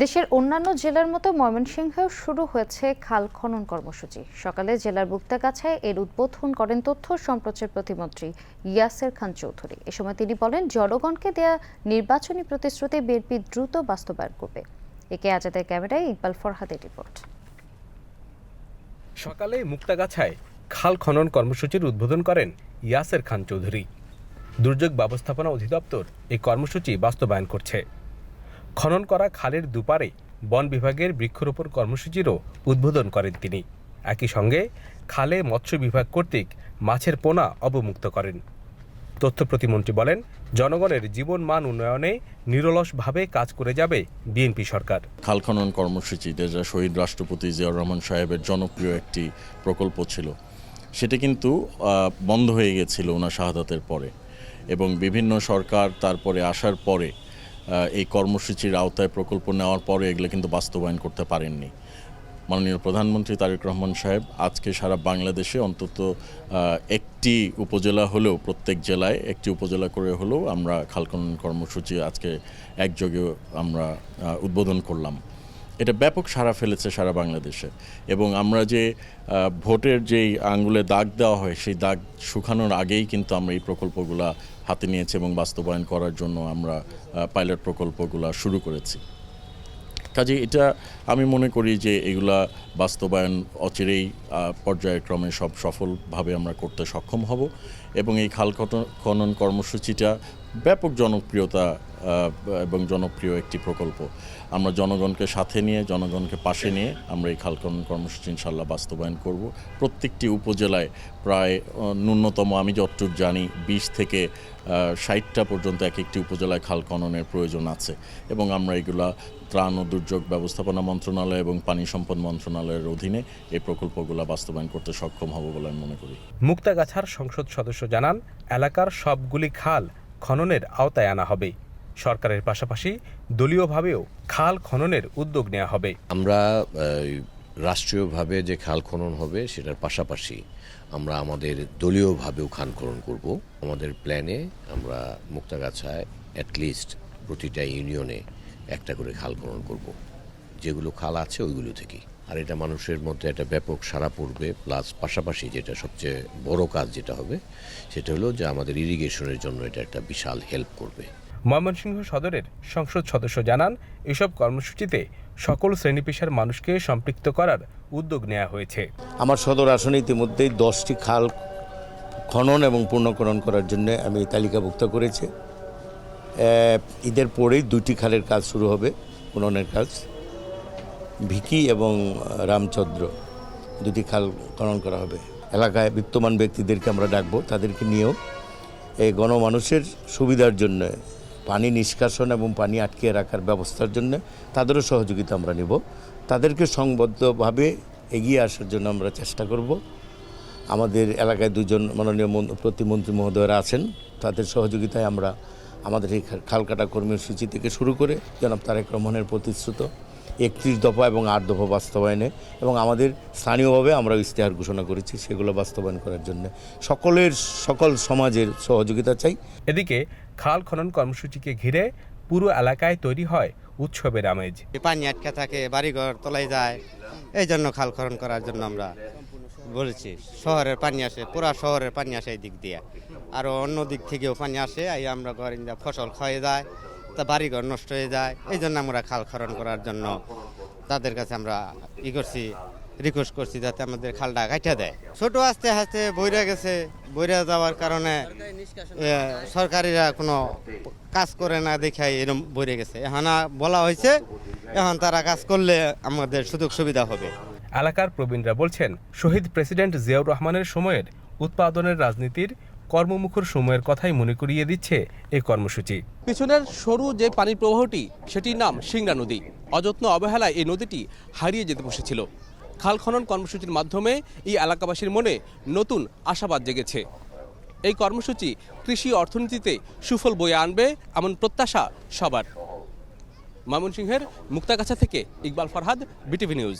দেশের অন্যান্য জেলার মতো ময়মনসিংহেও শুরু হয়েছে খাল খনন কর্মসূচি। সকালে জেলার বুক্তাগাছায় এর উদ্বোধন করেন তথ্য ও সম্প্রচার প্রতিমন্ত্রী ইয়াসের খান চৌধুরী। এ সময় তিনি বলেন, জনগণকে দেয়া নির্বাচনী প্রতিশ্রুতি বিএনপি দ্রুত বাস্তবায়ন করবে। একে আজাদের ক্যামেরায় ইকবাল ফরহাদের রিপোর্ট। সকালে মুক্তাগাছায় খাল খনন কর্মসূচির উদ্বোধন করেন ইয়াসের খান চৌধুরী। দুর্যোগ ব্যবস্থাপনা অধিদপ্তর এই কর্মসূচি বাস্তবায়ন করছে। খনন করা খালের দুপারে বন বিভাগের বৃক্ষরোপণ কর্মসূচিরও উদ্বোধন করেন তিনি। একই সঙ্গে খালে মৎস্য বিভাগ কর্তৃক মাছের পোনা অবমুক্ত করেন। তথ্য প্রতিমন্ত্রী বলেন, জনগণের জীবন মান উন্নয়নে নিরলসভাবে কাজ করে যাবে বিএনপি সরকার। খাল খনন কর্মসূচি যেটা শহীদ রাষ্ট্রপতি জিয়াউর রহমান সাহেবের জনপ্রিয় একটি প্রকল্প ছিল, সেটা কিন্তু বন্ধ হয়ে গেছিল ওনার শাহাদাতের পরে, এবং বিভিন্ন সরকার তারপরে আসার পরে এই কর্মসূচির আওতায় প্রকল্প নেওয়ার পরে এগুলো কিন্তু বাস্তবায়ন করতে পারেননি। মাননীয় প্রধানমন্ত্রী তারেক রহমান সাহেব আজকে সারা বাংলাদেশে অন্তত একটি উপজেলা হলেও, প্রত্যেক জেলায় একটি উপজেলা করে হলেও আমরা খাল খনন কর্মসূচি আজকে একযোগে আমরা উদ্বোধন করলাম। এটা ব্যাপক সাড়া ফেলেছে সারা বাংলাদেশে, এবং আমরা যে ভোটের যেই আঙ্গুলে দাগ দেওয়া হয় সেই দাগ শুকানোর আগেই কিন্তু আমরা এই প্রকল্পগুলা হাতে নিয়েছি এবং বাস্তবায়ন করার জন্য আমরা পাইলট প্রকল্পগুলা শুরু করেছি। কাজে এটা আমি মনে করি যে এগুলা বাস্তবায়ন অচিরেই পর্যায়ক্রমে সব সফলভাবে আমরা করতে সক্ষম হব, এবং এই খাল খনন কর্মসূচিটা ব্যাপক জনপ্রিয়তা এবং জনপ্রিয় একটি প্রকল্প। আমরা জনগণকে সাথে নিয়ে, জনগণকে পাশে নিয়ে আমরা এই খাল খনন কর্মসূচি ইনশাল্লাহ বাস্তবায়ন করব। প্রত্যেকটি উপজেলায় প্রায় ন্যূনতম আমি যতটুকু জানি 20 থেকে 60টা পর্যন্ত এক একটি উপজেলায় খাল খননের প্রয়োজন আছে, এবং আমরা এগুলা ত্রাণ ও দুর্যোগ ব্যবস্থাপনা মন্ত্রণালয় এবং পানি সম্পদ মন্ত্রণালয়ের অধীনে এই প্রকল্পগুলো বাস্তবায়ন করতে সক্ষম হব বলে আমি মনে করি। মুক্তাগাছার সংসদ সদস্য জানান, এলাকার সবগুলি খাল খননের আওতায় আনা হবে। সরকারের পাশাপাশি দলীয়ভাবেও খাল খননের উদ্যোগ নেওয়া হবে। আমরা রাষ্ট্রীয়ভাবে যে খাল খনন হবে সেটার পাশাপাশি আমরা আমাদের দলীয়ভাবেও খাল খনন করব। আমাদের প্ল্যানে আমরা মুক্তাগাছায় অ্যাটলিস্ট প্রতিটা ইউনিয়নে একটা করে খাল খনন করব, যেগুলো খাল আছে ওইগুলো থেকেই। আর এটা মানুষের মধ্যে একটা ব্যাপক সাড়া পড়বে। প্লাস পাশাপাশি যেটা সবচেয়ে বড় কাজ যেটা হবে সেটা হলো যে আমাদের ইরিগেশনের জন্য এটা একটা বিশাল হেল্প করবে। ময়মনসিংহ সদরের সংসদ সদস্য জানান, এসব কর্মসূচিতে সকল শ্রেণী পেশার মানুষকে সম্পৃক্ত করার উদ্যোগ নেওয়া হয়েছে। আমার সদর আসনে ইতিমধ্যেই 10টি খাল খনন এবং পূর্ণকরণ করার জন্য আমি তালিকাভুক্ত করেছি। ঈদের পরেই 2টি খালের কাজ শুরু হবে, খননের কাজ। ভিকি এবং রামচন্দ্র 2টি খাল খনন করা হবে। এলাকায় বিত্তমান ব্যক্তিদেরকে আমরা ডাকবো, তাদেরকে নিয়েও এই গণমানুষের সুবিধার জন্য পানি নিষ্কাশন এবং পানি আটকে রাখার ব্যবস্থার জন্য তাদেরও সহযোগিতা আমরা নেব। তাদেরকে সংবদ্ধভাবে এগিয়ে আসার জন্য আমরা চেষ্টা করব। আমাদের এলাকায় 2জন মাননীয় প্রতিমন্ত্রী মহোদয়রা আছেন, তাদের সহযোগিতায় আমরা আমাদের এই খাল কাটা কর্মসূচি থেকে শুরু করে জনাব তারেক রহমানের প্রতিশ্রুত 31 দফা এবং 8 দফা বাস্তবায়নে, এবং আমাদের স্থানীয়ভাবে আমরা ইশতেহার ঘোষণা করেছি, সেগুলো বাস্তবায়ন করার জন্য সকল সমাজের সহযোগিতা চাই। এদিকে খাল খনন কর্মসূচিকে ঘিরে পুরো এলাকায় তৈরি হয় উৎসবের আমেজ। পানি আটকা থাকে, বাড়িঘর তলায় যায়, এই জন্য খাল খনন করার জন্য আমরা বলেছি। শহরের পানি আসে, পুরা শহরের পানি আসে এই দিক দিয়ে, আরও অন্য দিক থেকেও পানি আসে, আমরা ঘর ফসল ক্ষয়ে যায়, তা বাড়িঘর নষ্ট হয়ে যায়। এই জন্য আমরা খাল খনন করার জন্য তাদের কাছে আমরা রিকোয়েস্ট করছি যাতে আমাদের খালটা কাটা দেয়। ছোট আস্তে আস্তে বইরা গেছে, বইরা যাওয়ার কারণে সরকারিরা কোনো কাজ করে না দেখাই এরকম বইরে গেছে। এখন বলা হয়েছে, এখন তারা কাজ করলে আমাদের সুযোগ সুবিধা হবে। এলাকার প্রবীণরা বলছেন, শহীদ প্রেসিডেন্ট জিয়াউর রহমানের সময়ের উৎপাদনের রাজনীতির কর্মমুখর সময়ের কথাই মনে করিয়ে দিচ্ছে এই কর্মসূচি। পিছনের সরু যে পানির প্রবাহটি, সেটির নাম সিংড়া নদী। অযত্ন অবহেলায় এই নদীটি হারিয়ে যেতে বসেছিল। খাল খনন কর্মসূচির মাধ্যমে এই এলাকাবাসীর মনে নতুন আশাবাদ জেগেছে। এই কর্মসূচি কৃষি অর্থনীতিতে সুফল বয়ে আনবে এমন প্রত্যাশা সবার। ময়মনসিংহের মুক্তাগাছা থেকে ইকবাল ফরহাদ, বিটিভি নিউজ।